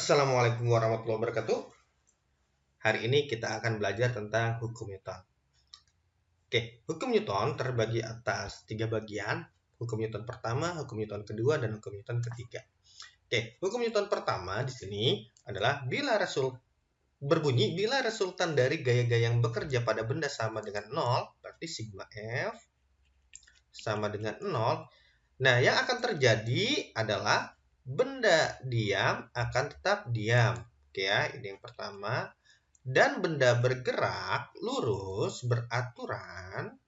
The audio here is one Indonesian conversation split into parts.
Assalamualaikum warahmatullahi wabarakatuh. Hari ini kita akan belajar tentang hukum Newton. Oke, hukum Newton terbagi atas 3 bagian. Hukum Newton pertama, hukum Newton kedua, dan hukum Newton ketiga. Oke, hukum Newton pertama di sini adalah berbunyi bila resultan dari gaya-gaya yang bekerja pada benda sama dengan 0, berarti sigma F sama dengan 0. Nah, yang akan terjadi adalah benda diam akan tetap diam. Oke ya, ini yang pertama. Dan benda bergerak lurus beraturan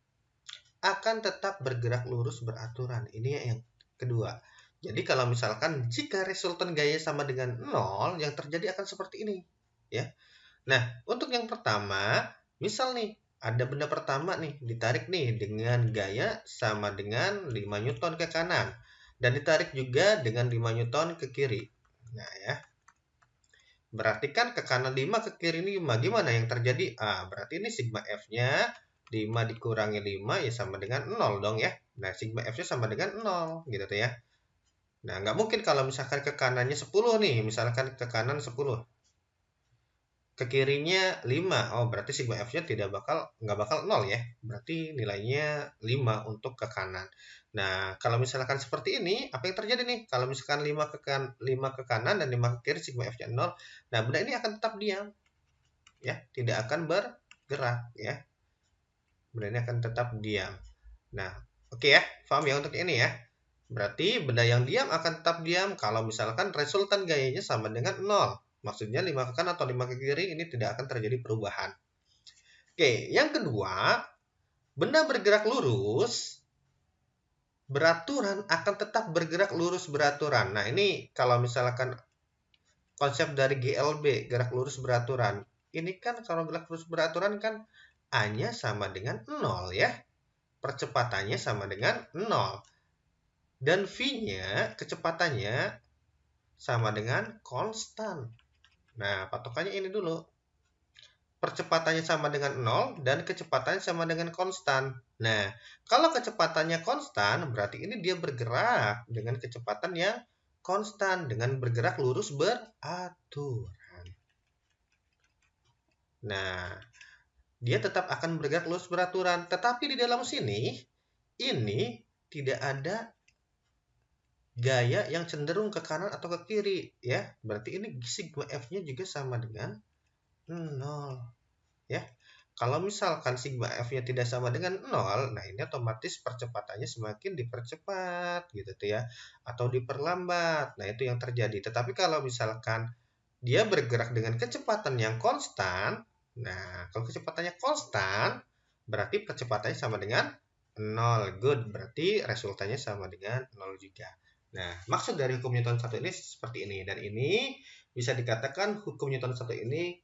akan tetap bergerak lurus beraturan. Ini yang kedua. Jadi kalau misalkan jika resultan gaya sama dengan 0, yang terjadi akan seperti ini. Ya. Nah, untuk yang pertama, misal nih, ada benda pertama nih, ditarik nih dengan gaya sama dengan 5 Newton ke kanan. Dan ditarik juga dengan 5 Newton ke kiri. Nah ya. Berarti kan ke kanan 5, ke kiri 5. Gimana yang terjadi? Berarti ini sigma F-nya 5 dikurangi 5 ya sama dengan 0 dong ya. Nah, sigma F-nya sama dengan 0 gitu tuh ya. Nah, nggak mungkin kalau misalkan ke kanannya 10 nih. Misalkan ke kanan 10. Ke kirinya 5. Oh, berarti sigma F-nya nggak bakal 0 ya. Berarti nilainya 5 untuk ke kanan. Nah, kalau misalkan seperti ini, apa yang terjadi nih? Kalau misalkan 5 ke kanan dan 5 ke kiri, sigma F-nya 0. Nah, benda ini akan tetap diam. Ya, tidak akan bergerak ya. Benda ini akan tetap diam. Nah, oke ya, paham ya untuk ini ya. Berarti benda yang diam akan tetap diam kalau misalkan resultan gayanya sama dengan 0. Maksudnya 5 ke kanan atau 5 ke kiri ini tidak akan terjadi perubahan. Oke, yang kedua, benda bergerak lurus beraturan akan tetap bergerak lurus beraturan. Nah, ini kalau misalkan konsep dari GLB, gerak lurus beraturan. Ini kan kalau gerak lurus beraturan kan A-nya sama dengan 0 ya. Percepatannya sama dengan 0. Dan V-nya, kecepatannya sama dengan konstan. Nah, patokannya ini dulu. Percepatannya sama dengan 0 dan kecepatannya sama dengan konstan. Nah, kalau kecepatannya konstan, berarti ini dia bergerak dengan kecepatan yang konstan, dengan bergerak lurus beraturan. Nah, dia tetap akan bergerak lurus beraturan. Tetapi di dalam sini, ini tidak ada gaya yang cenderung ke kanan atau ke kiri. Ya, berarti ini sigma F-nya juga sama dengan 0. Ya, kalau misalkan sigma F-nya tidak sama dengan 0, nah ini otomatis percepatannya semakin dipercepat gitu tuh ya, atau diperlambat. Nah, itu yang terjadi. Tetapi kalau misalkan dia bergerak dengan kecepatan yang konstan, nah kalau kecepatannya konstan, berarti percepatannya sama dengan 0. Good, berarti resultannya sama dengan 0 juga. Nah, maksud dari hukum Newton 1 ini seperti ini. Dan ini bisa dikatakan hukum Newton 1 ini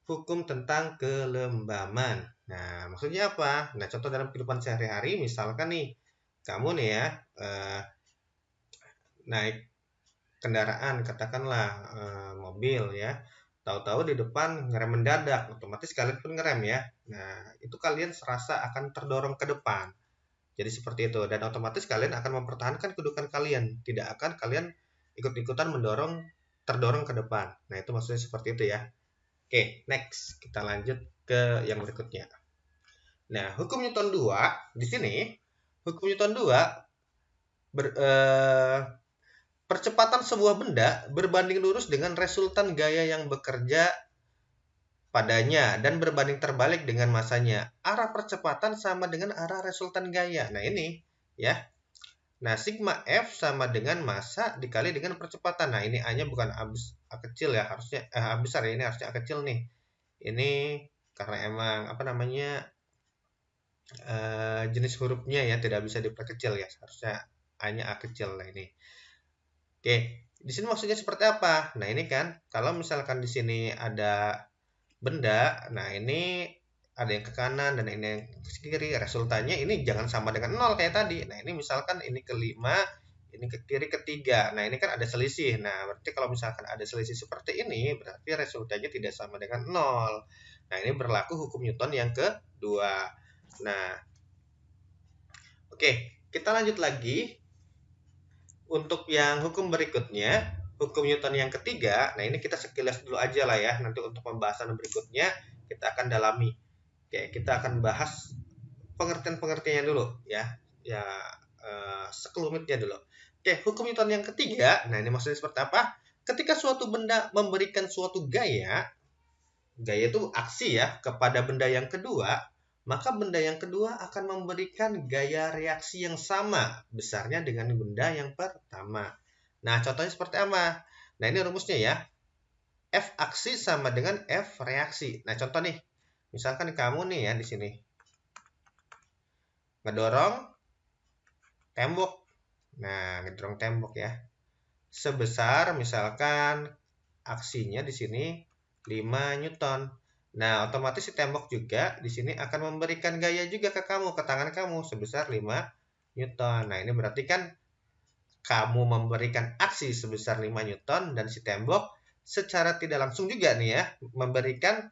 hukum tentang kelembaman. Nah, maksudnya apa? Nah, contoh dalam kehidupan sehari-hari, misalkan nih, kamu nih ya, naik kendaraan, katakanlah mobil ya, tahu-tahu di depan ngerem mendadak, otomatis kalian pun ngerem ya. Nah, itu kalian serasa akan terdorong ke depan. Jadi seperti itu, dan otomatis kalian akan mempertahankan kedudukan kalian, tidak akan kalian ikut-ikutan terdorong ke depan. Nah, itu maksudnya seperti itu ya. Oke, next. Kita lanjut ke yang berikutnya. Nah, hukum Newton 2 di sini, hukum Newton 2 percepatan sebuah benda berbanding lurus dengan resultan gaya yang bekerja padanya dan berbanding terbalik dengan masanya. Arah percepatan sama dengan arah resultan gaya. Nah, ini ya. Nah, sigma F sama dengan massa dikali dengan percepatan. Nah, ini A-nya bukan A kecil ya, harusnya A besar ya, ini harusnya A kecil nih. Ini karena emang apa namanya jenis hurufnya ya tidak bisa diperkecil ya, harusnya A-nya A kecil. Nah, ini. Oke, di sini maksudnya seperti apa? Nah, ini kan kalau misalkan di sini ada benda, nah ini ada yang ke kanan dan ini yang ke kiri, resultannya ini jangan sama dengan 0 kayak tadi. Nah, ini misalkan ini ke 5, ini ke kiri ke 3. Nah, ini kan ada selisih. Nah, berarti kalau misalkan ada selisih seperti ini, berarti resultannya tidak sama dengan 0. Nah, ini berlaku hukum Newton yang kedua. Nah, oke, kita lanjut lagi. Untuk yang hukum berikutnya, hukum Newton yang ketiga, nah ini kita sekilas dulu aja lah ya. Nanti untuk pembahasan berikutnya kita akan dalami. Oke, kita akan bahas pengertian-pengertiannya dulu ya. Ya, sekelumitnya dulu. Oke, hukum Newton yang ketiga, nah ini maksudnya seperti apa? Ketika suatu benda memberikan suatu gaya itu aksi ya, kepada benda yang kedua, maka benda yang kedua akan memberikan gaya reaksi yang sama besarnya dengan benda yang pertama. Nah, contohnya seperti apa? Nah, ini rumusnya ya. F aksi sama dengan F reaksi. Nah, contoh nih. Misalkan kamu nih ya di sini ngedorong tembok. Nah, ngedorong tembok ya. Sebesar misalkan aksinya di sini 5 Newton. Nah, otomatis si tembok juga di sini akan memberikan gaya juga ke kamu, ke tangan kamu sebesar 5 Newton. Nah, ini berarti kan kamu memberikan aksi sebesar 5 Newton dan si tembok secara tidak langsung juga nih ya memberikan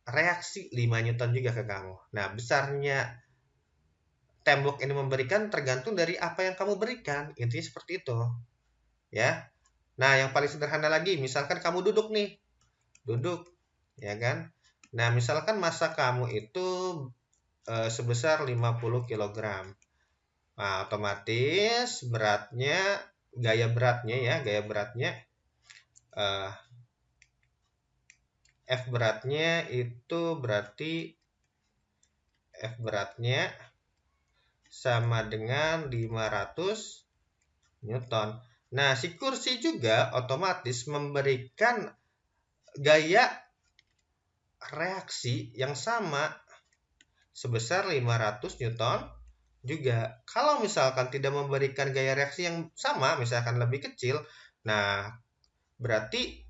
reaksi 5 Newton juga ke kamu. Nah, besarnya tembok ini memberikan tergantung dari apa yang kamu berikan. Intinya seperti itu. Ya. Nah, yang paling sederhana lagi, misalkan kamu duduk nih. Duduk, ya kan? Nah, misalkan massa kamu itu sebesar 50 kg. Nah, otomatis beratnya, gaya beratnya eh, F beratnya itu berarti F beratnya sama dengan 500 Newton. Nah, si kursi juga otomatis memberikan gaya reaksi yang sama sebesar 500 Newton juga. Kalau misalkan tidak memberikan gaya reaksi yang sama, misalkan lebih kecil, nah berarti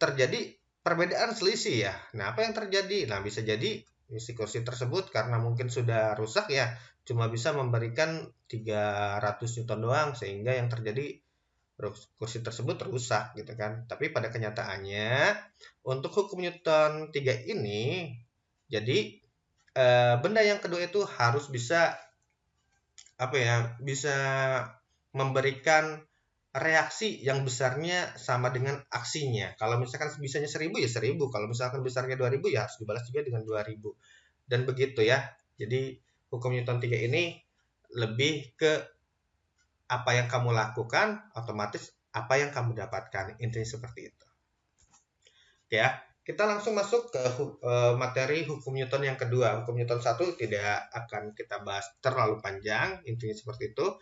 terjadi perbedaan selisih ya. Nah, apa yang terjadi? Nah, bisa jadi si kursi tersebut karena mungkin sudah rusak ya, cuma bisa memberikan 300 Newton doang sehingga yang terjadi kursi tersebut rusak gitu kan. Tapi pada kenyataannya untuk hukum Newton 3 ini jadi benda yang kedua itu harus bisa apa ya? Bisa memberikan reaksi yang besarnya sama dengan aksinya. Kalau misalkan bisanya 1000 ya 1000, kalau misalkan besarnya 2000 ya harus dibalas juga dengan 2000. Dan begitu ya. Jadi hukum Newton 3 ini lebih ke apa yang kamu lakukan, otomatis apa yang kamu dapatkan. Intinya seperti itu. Ya, kita langsung masuk ke materi hukum Newton yang kedua. Hukum Newton 1 tidak akan kita bahas terlalu panjang, intinya seperti itu.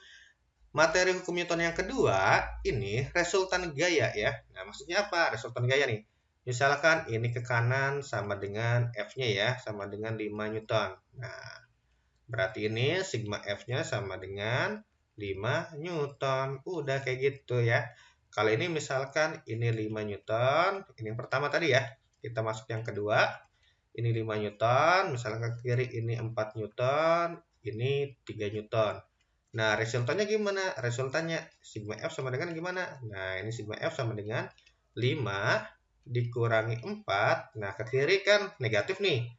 Materi hukum Newton yang kedua ini resultan gaya ya. Nah, maksudnya apa? Resultan gaya nih. Misalkan ini ke kanan sama dengan F-nya ya, sama dengan 5 Newton. Nah, berarti ini sigma F-nya sama dengan 5 Newton. Udah kayak gitu ya. Kalau ini misalkan ini 5 Newton, ini yang pertama tadi ya. Kita masuk yang kedua. Ini 5 Newton, misalkan ke kiri ini 4 Newton, ini 3 Newton. Nah, resultannya gimana? Resultannya sigma F sama dengan gimana? Nah, ini sigma F sama dengan 5 dikurangi 4. Nah, ke kiri kan negatif nih.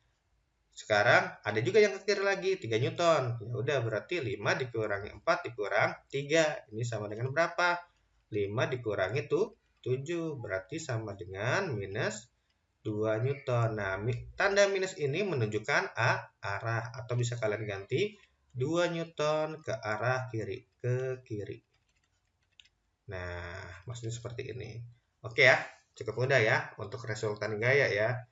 Sekarang ada juga yang ke kiri lagi, 3 Newton. Ya udah, berarti 5 dikurangi 4 dikurang 3. Ini sama dengan berapa? 5 dikurangi tuh 7. Berarti sama dengan minus 2 Newton. Nah, tanda minus ini menunjukkan arah. Atau bisa kalian ganti 2 Newton ke arah kiri. Ke kiri. Nah, maksudnya seperti ini. Oke ya, cukup mudah ya untuk resultan gaya ya.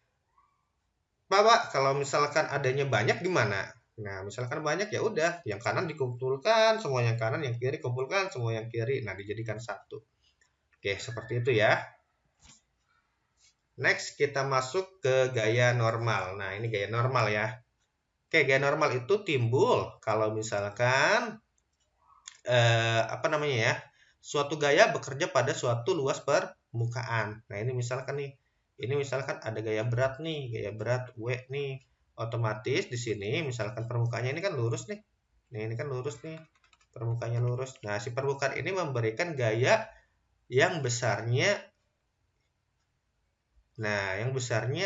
Pak, kalau misalkan adanya banyak gimana? Nah, misalkan banyak ya udah, yang kanan dikumpulkan, semua yang kanan, yang kiri kumpulkan, semua yang kiri. Nah, dijadikan satu. Oke, seperti itu ya. Next, kita masuk ke gaya normal. Nah, ini gaya normal ya. Oke, gaya normal itu timbul kalau misalkan apa namanya ya? Suatu gaya bekerja pada suatu luas permukaan. Nah, ini misalkan nih. Ini misalkan ada gaya berat nih, gaya berat W nih. Otomatis di sini misalkan permukaannya ini kan lurus nih. Nah, ini kan lurus nih. Permukaannya lurus. Nah, si permukaan ini memberikan gaya yang besarnya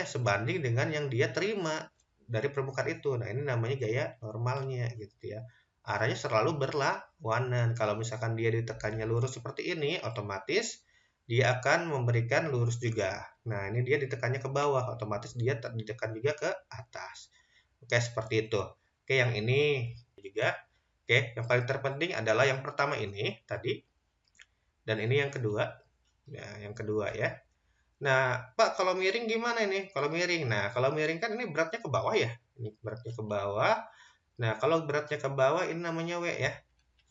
sebanding dengan yang dia terima dari permukaan itu. Nah, ini namanya gaya normalnya gitu ya. Arahnya selalu berlawanan. Kalau misalkan dia ditekannya lurus seperti ini, otomatis dia akan memberikan lurus juga. Nah, ini dia ditekannya ke bawah, otomatis dia ditekan juga ke atas. Oke, seperti itu. Oke, yang ini juga. Oke, yang paling terpenting adalah yang pertama ini tadi, dan ini yang kedua. Nah, yang kedua ya. Nah, Pak, kalau miring gimana ini? Kalau miring, nah kalau miring kan ini beratnya ke bawah ya. Ini beratnya ke bawah. Nah, kalau beratnya ke bawah ini namanya W ya.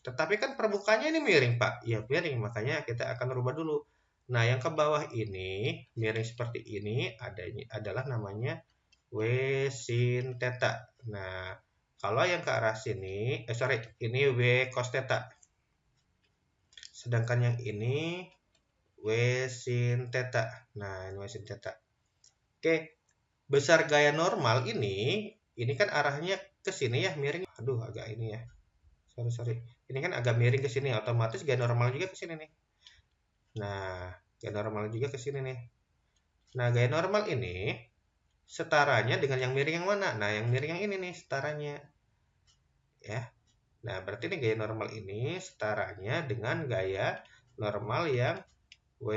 Tetapi kan permukaannya ini miring, Pak. Ya, miring, makanya kita akan rubah dulu. Nah, yang ke bawah ini, miring seperti ini, adalah namanya W sin theta. Nah, kalau yang ke arah sini, ini W cos theta. Sedangkan yang ini W sin theta. Nah, ini W sin theta. Oke, besar gaya normal ini kan arahnya ke sini ya, miring. Aduh, agak ini ya. Sorry. Ini kan agak miring ke sini, otomatis gaya normal juga ke sini nih. Nah, gaya normal juga ke sini nih. Nah, gaya normal ini setaranya dengan yang miring yang mana? Nah, yang miring yang ini nih setaranya. Ya. Nah, berarti ini gaya normal ini setaranya dengan gaya normal yang W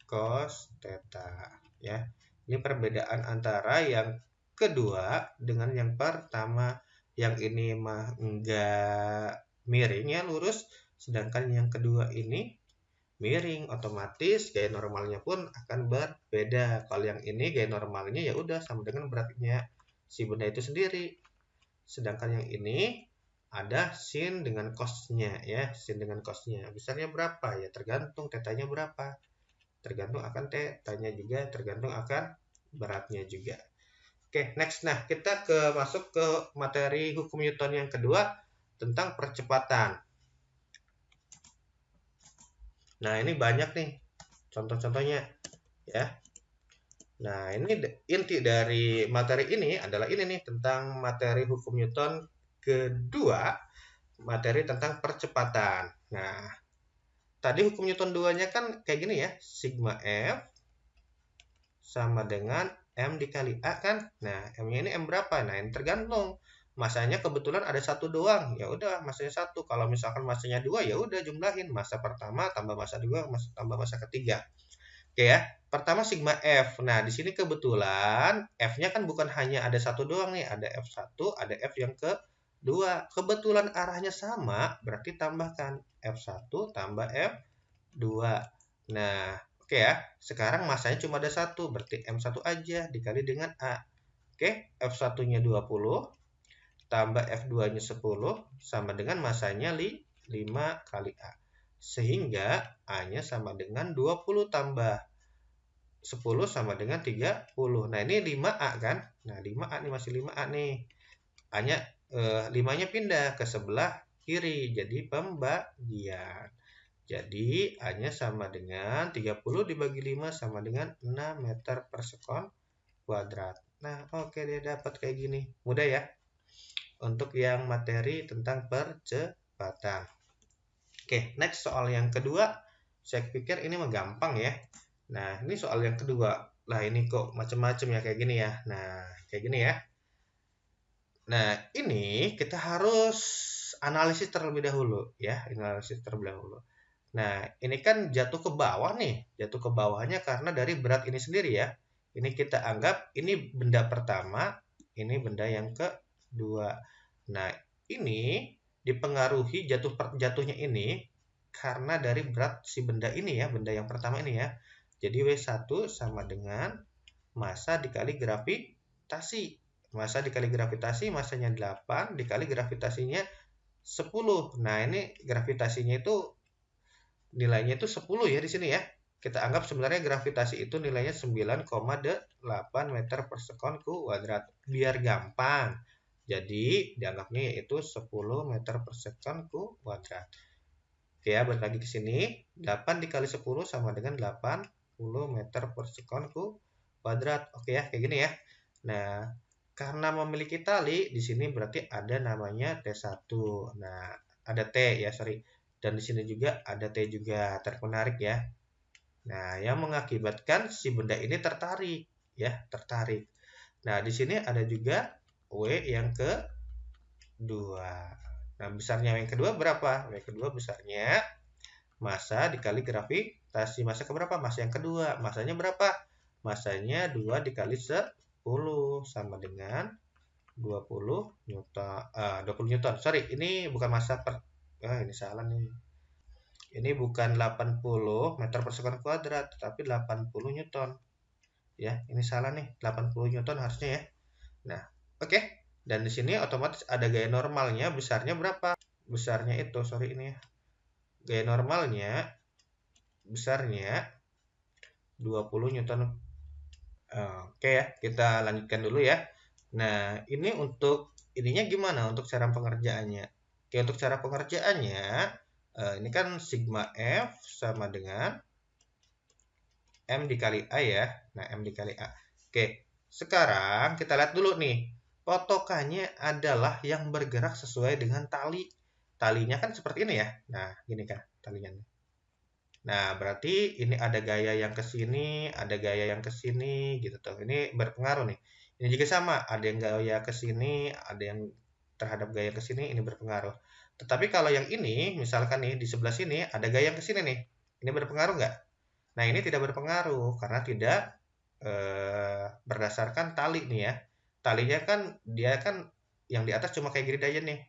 cos theta. Ya. Ini perbedaan antara yang kedua dengan yang pertama. Yang ini mah enggak miring ya, lurus. Sedangkan yang kedua ini miring, otomatis gaya normalnya pun akan berbeda. Kalau yang ini gaya normalnya ya udah sama dengan beratnya si benda itu sendiri. Sedangkan yang ini ada sin dengan cosnya ya, sin dengan cosnya. Besarnya berapa ya? Tergantung tetanya berapa. Tergantung akan tetanya juga, tergantung akan beratnya juga. Oke, next. Nah, kita masuk ke materi hukum Newton yang kedua tentang percepatan. Nah, ini banyak nih contoh-contohnya ya. Nah, ini inti dari materi ini adalah ini nih, tentang materi hukum Newton kedua, materi tentang percepatan. Nah, tadi hukum Newton 2-nya kan kayak gini ya, sigma F sama dengan M dikali A kan. Nah, M-nya ini M berapa? Nah, ini tergantung. Masanya kebetulan ada satu doang. Ya udah, masanya satu. Kalau misalkan masanya dua, ya udah jumlahin. Masa pertama tambah masa dua tambah masa ketiga. Oke ya. Pertama sigma F. Nah, di sini kebetulan F-nya kan bukan hanya ada satu doang nih. Ada F1, ada F yang kedua. Kebetulan arahnya sama, berarti tambahkan F1 tambah F2. Nah, oke ya. Sekarang masanya cuma ada satu, berarti M1 aja dikali dengan A. Oke, F1-nya 20 tambah F2-nya 10 sama dengan masanya 5 kali A. Sehingga A-nya sama dengan 20 tambah 10 sama dengan 30. Nah, ini 5A kan? Nah, 5A nih, masih 5A nih. A-nya 5-nya pindah ke sebelah kiri, jadi pembagian. Jadi, A-nya sama dengan 30 dibagi 5 sama dengan 6 meter per sekon kuadrat. Nah, oke, dia dapat kayak gini. Mudah ya? Untuk yang materi tentang percepatan. Oke, next soal yang kedua. Saya pikir ini mah gampang ya. Nah, ini soal yang kedua. Lah, ini kok macam-macam ya kayak gini ya. Nah, kayak gini ya. Nah, ini kita harus analisis terlebih dahulu ya, analisis terlebih dahulu. Nah, ini kan jatuh ke bawah nih. Jatuh ke bawahnya karena dari berat ini sendiri ya. Ini kita anggap ini benda pertama, ini benda yang kedua. Nah, ini dipengaruhi jatuhnya ini karena dari berat si benda ini ya, benda yang pertama ini ya. Jadi W1 sama dengan massa dikali gravitasi. Massa dikali gravitasi, massanya 8 dikali gravitasinya 10. Nah, ini gravitasinya itu nilainya itu 10 ya di sini ya. Kita anggap sebenarnya gravitasi itu nilainya 9,8 meter per sekon kuadrat. Biar gampang. Jadi, dianggapnya yaitu 10 meter per sekon kuadrat. Oke ya, balik lagi ke sini. 8 dikali 10 sama dengan 80 meter per sekon kuadrat. Oke ya, kayak gini ya. Nah, karena memiliki tali, di sini berarti ada namanya T1. Nah, ada T ya, sorry. Dan di sini juga ada T juga, tarik menarik ya. Nah, yang mengakibatkan si benda ini tertarik ya, tertarik. Nah, di sini ada juga W yang kedua. Nah, besarnya W yang kedua berapa? W yang kedua besarnya massa dikali gravitasi. Massa keberapa? Massa yang kedua. Massanya berapa? Massanya 2 dikali 10 sama dengan 20 Newton. 20 Newton. Sorry, ini bukan massa per... ini salah nih. Ini bukan 80 meter per sekon kuadrat, tapi 80 Newton. Ya, ini salah nih. 80 Newton harusnya ya. Nah, oke. Dan di sini otomatis ada gaya normalnya, besarnya berapa? Besarnya itu, sorry ini ya. Gaya normalnya besarnya 20 Newton. Oke ya, kita lanjutkan dulu ya. Nah, ini untuk ininya gimana untuk cara pengerjaannya? Oke, untuk cara pengerjaannya, ini kan sigma F sama dengan M dikali A ya. Nah, M dikali A. Oke, sekarang kita lihat dulu nih. Patokannya adalah yang bergerak sesuai dengan tali. Talinya kan seperti ini ya. Nah, gini kan talinya. Nah, berarti ini ada gaya yang ke sini, ada gaya yang ke sini, gitu tuh. Ini berpengaruh nih. Ini juga sama, ada yang gaya ke sini, ada yang terhadap gaya ke sini, ini berpengaruh. Tetapi kalau yang ini, misalkan nih di sebelah sini, ada gaya yang ke sini nih. Ini berpengaruh nggak? Nah, ini tidak berpengaruh, karena tidak berdasarkan tali nih ya. Talinya kan, dia kan yang di atas cuma kayak gini aja nih.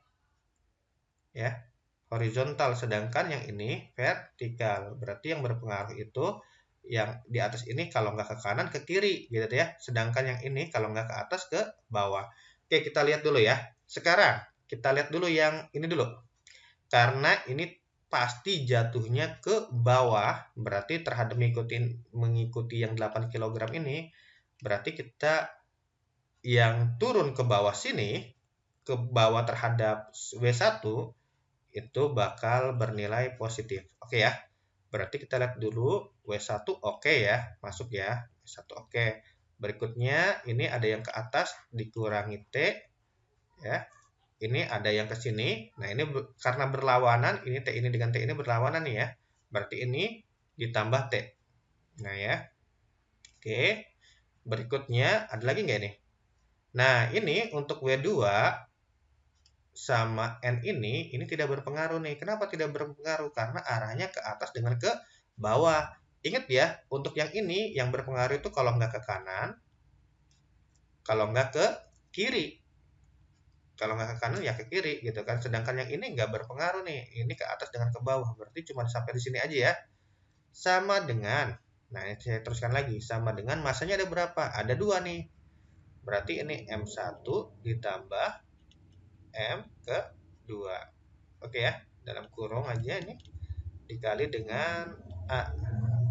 Ya, horizontal, sedangkan yang ini vertikal. Berarti yang berpengaruh itu yang di atas ini kalau nggak ke kanan ke kiri gitu ya. Sedangkan yang ini kalau nggak ke atas ke bawah. Oke, kita lihat dulu ya. Sekarang kita lihat dulu yang ini dulu. Karena ini pasti jatuhnya ke bawah, berarti terhadap mengikuti yang 8 kg ini, berarti kita yang turun ke bawah sini, ke bawah terhadap W1 itu bakal bernilai positif. Oke ya. Berarti kita lihat dulu W1 oke ya, masuk ya. W1 oke. Berikutnya ini ada yang ke atas dikurangi T ya. Ini ada yang ke sini. Nah, ini karena berlawanan, ini T ini dengan T ini berlawanan nih ya. Berarti ini ditambah T. Nah ya. Oke. Berikutnya ada lagi nggak nih? Nah, ini untuk W2 sama N ini tidak berpengaruh nih. Kenapa tidak berpengaruh? Karena arahnya ke atas dengan ke bawah. Ingat ya, untuk yang ini yang berpengaruh itu kalau nggak ke kanan, kalau nggak ke kiri. Kalau nggak ke kanan ya ke kiri gitu kan. Sedangkan yang ini nggak berpengaruh nih. Ini ke atas dengan ke bawah. Berarti cuma sampai di sini aja ya. Sama dengan, nah ini saya teruskan lagi. Sama dengan masanya ada berapa? Ada 2 nih. Berarti ini M1 ditambah M ke 2. Oke ya, dalam kurung aja ini dikali dengan A.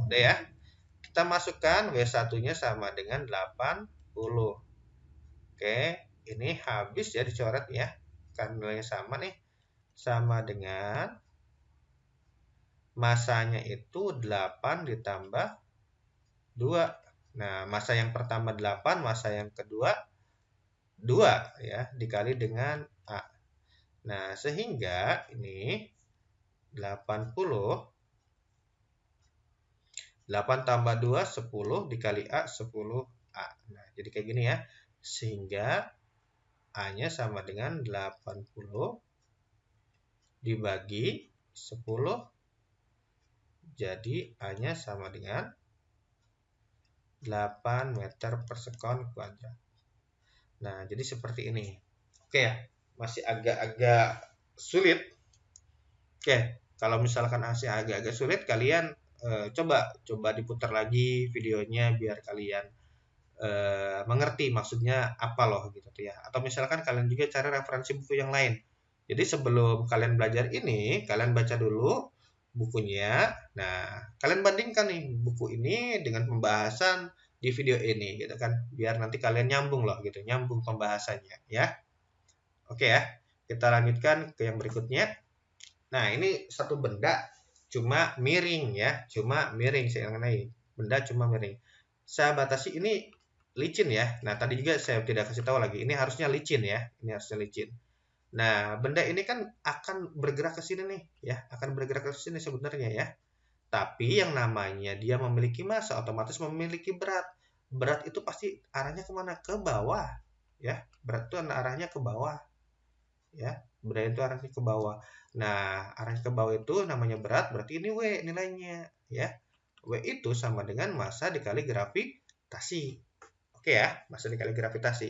Udah ya. Kita masukkan W1-nya sama dengan 80. Oke, ini habis ya dicoret ya. Karena nilainya sama nih. Sama dengan masanya itu 8 ditambah 2. Nah, masa yang pertama 8, masa yang kedua 2 ya, dikali dengan A. Nah, sehingga ini 80, 8 tambah 2, 10 dikali A, 10A. Nah, jadi kayak gini ya. Sehingga A-nya sama dengan 80 dibagi 10. Jadi A-nya sama dengan 8 meter per sekon kuadrat. Nah, jadi seperti ini. Oke ya, masih agak-agak sulit. Oke, kalau misalkan masih agak-agak sulit, kalian coba diputar lagi videonya biar kalian mengerti maksudnya apa loh gitu ya. Atau misalkan kalian juga cari referensi buku yang lain. Jadi sebelum kalian belajar ini, kalian baca dulu bukunya. Nah, kalian bandingkan nih buku ini dengan pembahasan di video ini gitu kan. Biar nanti kalian nyambung loh gitu, nyambung pembahasannya ya. Oke ya. Kita lanjutkan ke yang berikutnya. Nah, ini satu benda cuma miring ya, cuma miring saya mengenai benda cuma miring. Saya batasi ini licin ya. Nah, tadi juga saya tidak kasih tahu lagi. Ini harusnya licin ya. Ini harusnya licin. Nah, benda ini kan akan bergerak ke sini nih ya, akan bergerak ke sini sebenarnya ya. Tapi yang namanya dia memiliki massa otomatis memiliki berat. Berat itu pasti arahnya kemana? Ke bawah ya. Berat itu arahnya ke bawah ya. Berat itu arahnya ke bawah. Nah, arahnya ke bawah itu namanya berat, berarti ini W nilainya, ya. W itu sama dengan massa dikali gravitasi. Oke ya, massa dikali gravitasi.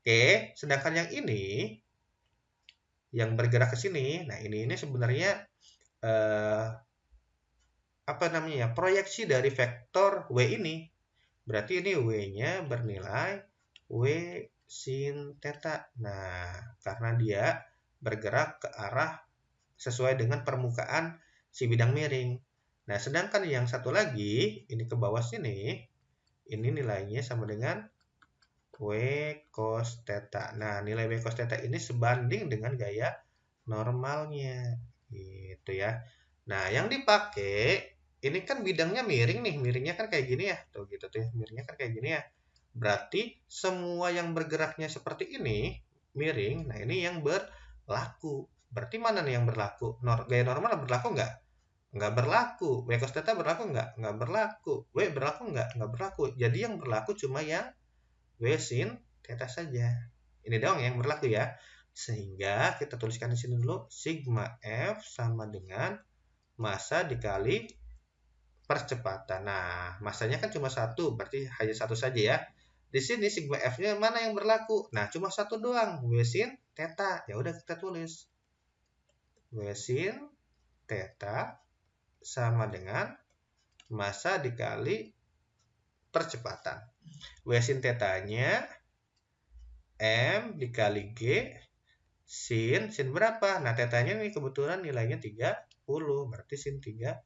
Oke, sedangkan yang ini, yang bergerak ke sini, nah ini sebenarnya apa namanya ya, proyeksi dari vektor W ini. Berarti ini W-nya bernilai W sin theta. Nah, karena dia bergerak ke arah sesuai dengan permukaan si bidang miring. Nah, sedangkan yang satu lagi, ini ke bawah sini, ini nilainya sama dengan W cos theta. Nah, nilai W cos theta ini sebanding dengan gaya normalnya. Gitu ya. Nah, yang dipakai, ini kan bidangnya miring nih. Miringnya kan kayak gini ya. Tuh gitu tuh ya. Miringnya kan kayak gini ya. Berarti semua yang bergeraknya seperti ini, miring, nah ini yang berlaku. Berarti mana nih yang berlaku? Gaya normal berlaku nggak? Nggak berlaku. W cos theta berlaku nggak? Nggak berlaku. W berlaku nggak? Nggak berlaku. Jadi yang berlaku cuma yang W sin theta saja. Ini doang yang berlaku ya. Sehingga kita tuliskan di sini dulu, sigma F sama dengan massa dikali percepatan. Nah, massanya kan cuma satu, berarti hanya satu saja ya. Di sini sigma F-nya mana yang berlaku? Nah, cuma satu doang, W sin theta. Ya udah kita tulis. W sin theta sama dengan massa dikali percepatan. W sin theta-nya M dikali G sin berapa? Nah, theta-nya ini kebetulan nilainya 30, berarti sin 30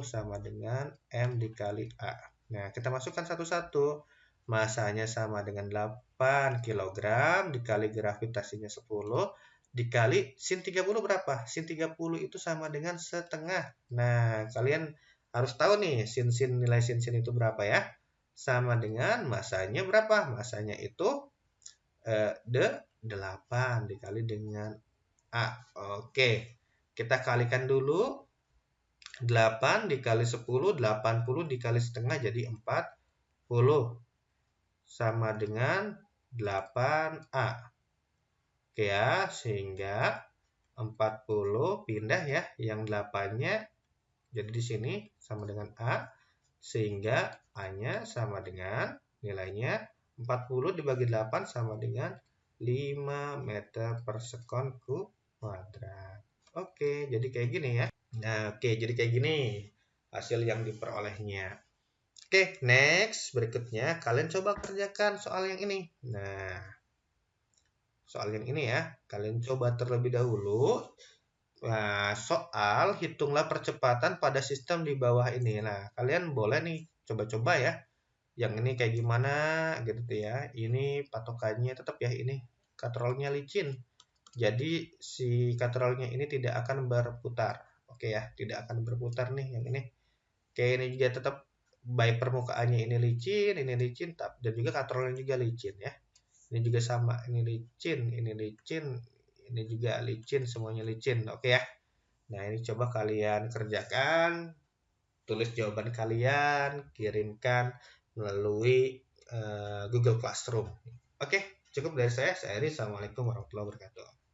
sama dengan M dikali A. Nah, kita masukkan satu-satu. Masanya sama dengan 8 kg dikali gravitasinya 10 dikali sin 30 berapa? Sin 30 itu sama dengan setengah. Nah, kalian harus tahu nih nilai sin itu berapa ya? Sama dengan masanya berapa? Masanya itu 8 dikali dengan A. Oke, kita kalikan dulu. 8 dikali 10, 80 dikali setengah jadi 40. Sama dengan 8A. Oke ya, sehingga 40 pindah ya, yang 8-nya jadi di sini sama dengan A, sehingga A-nya sama dengan nilainya 40 dibagi 8 sama dengan 5 meter per sekon kuadrat. Oke, jadi kayak gini ya. Nah, oke, jadi kayak gini hasil yang diperolehnya. Oke, next. Berikutnya, kalian coba kerjakan soal yang ini. Nah, soal yang ini ya. Kalian coba terlebih dahulu. Nah, soal hitunglah percepatan pada sistem di bawah ini. Nah, kalian boleh nih coba-coba ya. Yang ini kayak gimana gitu ya. Ini patokannya tetap ya ini. Katrolnya licin. Jadi si katrolnya ini tidak akan berputar. Oke ya, tidak akan berputar nih yang ini. Oke, ini juga tetap baik permukaannya ini licin, dan juga katrolnya juga licin ya. Ini juga sama, ini licin, ini juga licin, semuanya licin. Oke ya. Nah, ini coba kalian kerjakan, tulis jawaban kalian, kirimkan melalui Google Classroom. Oke, cukup dari saya. Saya Eri. Assalamualaikum warahmatullahi wabarakatuh.